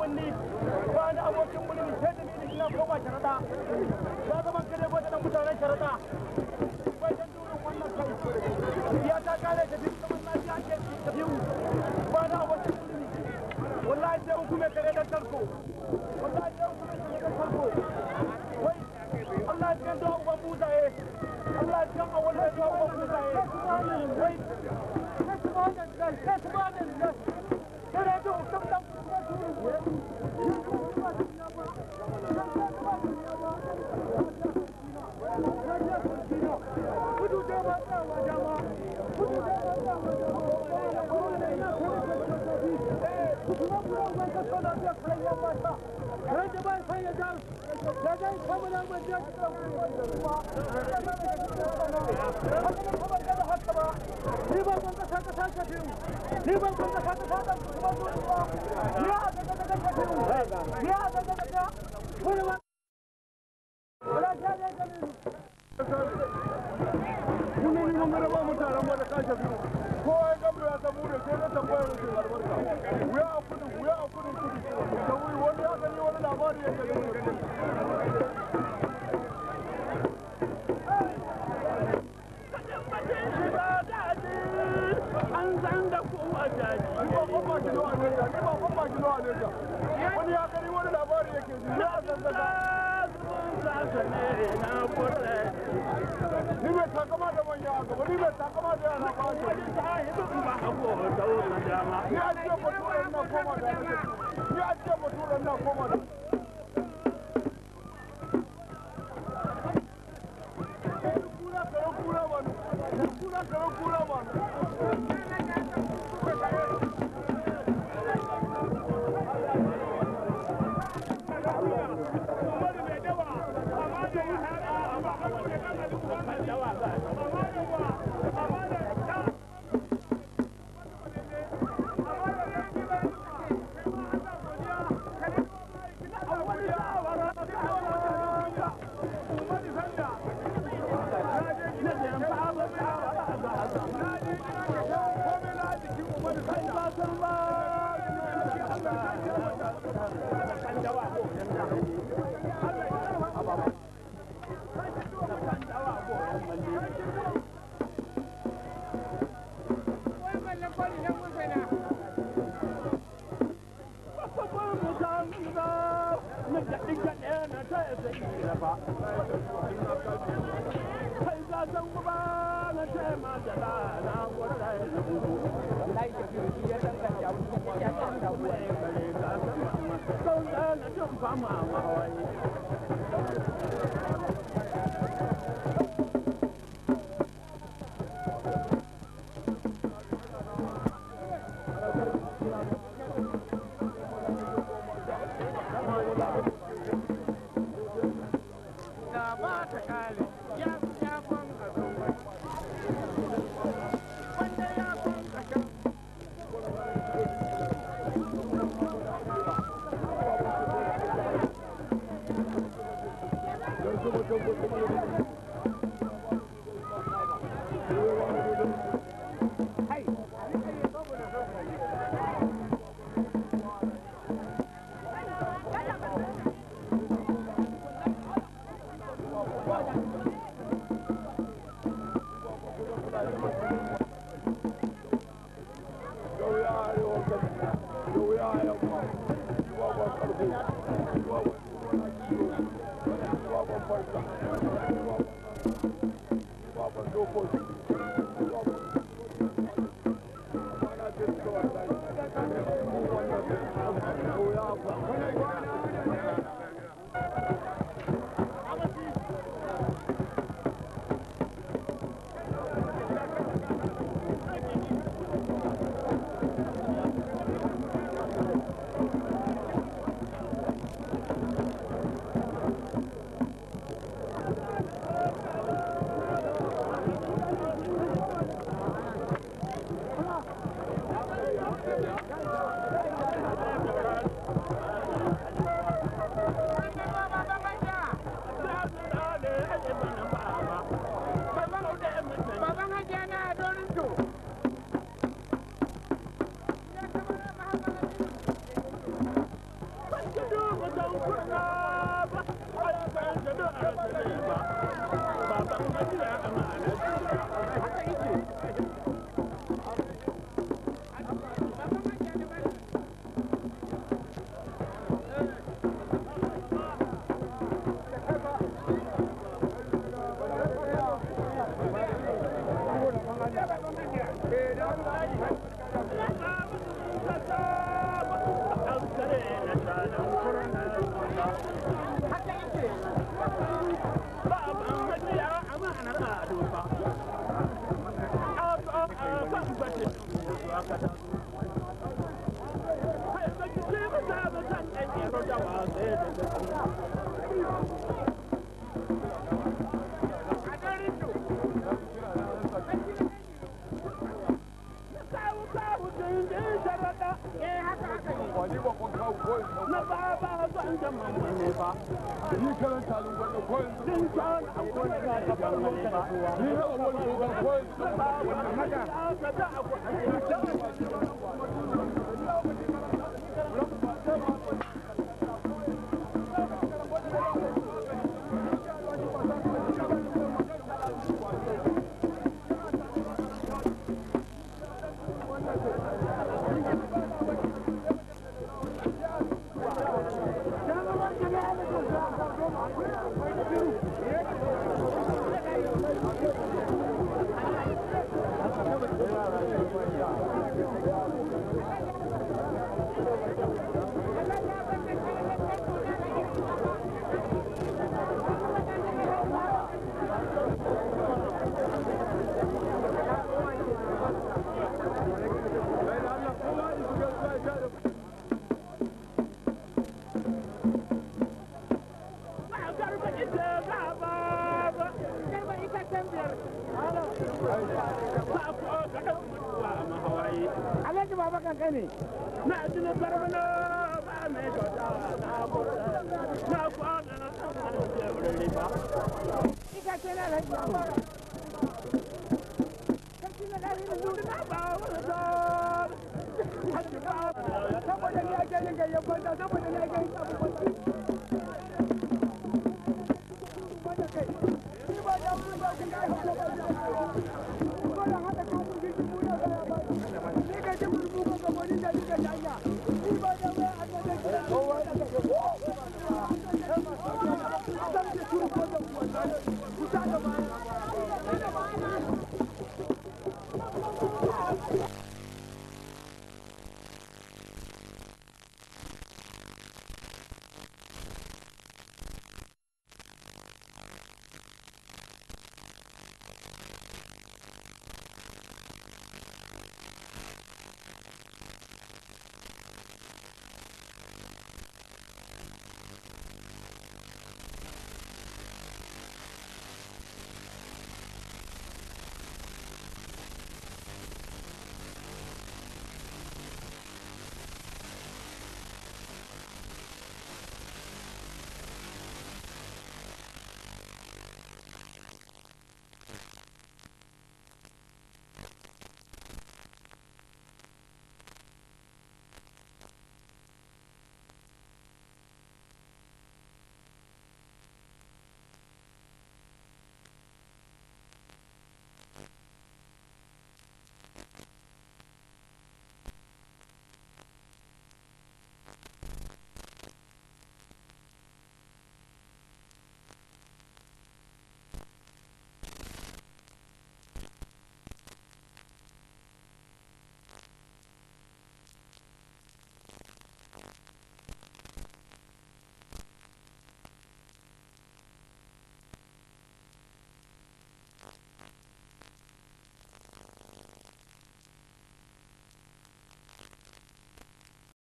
binni ba ni abokin mulki sai da ni ina koma sharada ya zama kare ba da mutanen sharada bai dan durin wannan kai ya ta kare ta biyu zaman lafiya ake ta biyu ba ni abokin mulki wallahi sai hukume kare da tarko wallahi sai hukume kare da tarko wai Allah ya ga uban buzaye Allah ya ga wallahi ga uban buzaye wai Alhaji baba kanka ne. Na jini barbana ba mai kyauta na kwana na tsammanin jeburin riba. Ika ce na alhaji baba. Sarki na ɗari da zuri na ba wani zar. Hajji ba. Saboda ni ake yin gayyar kwanta, saboda ni ake yin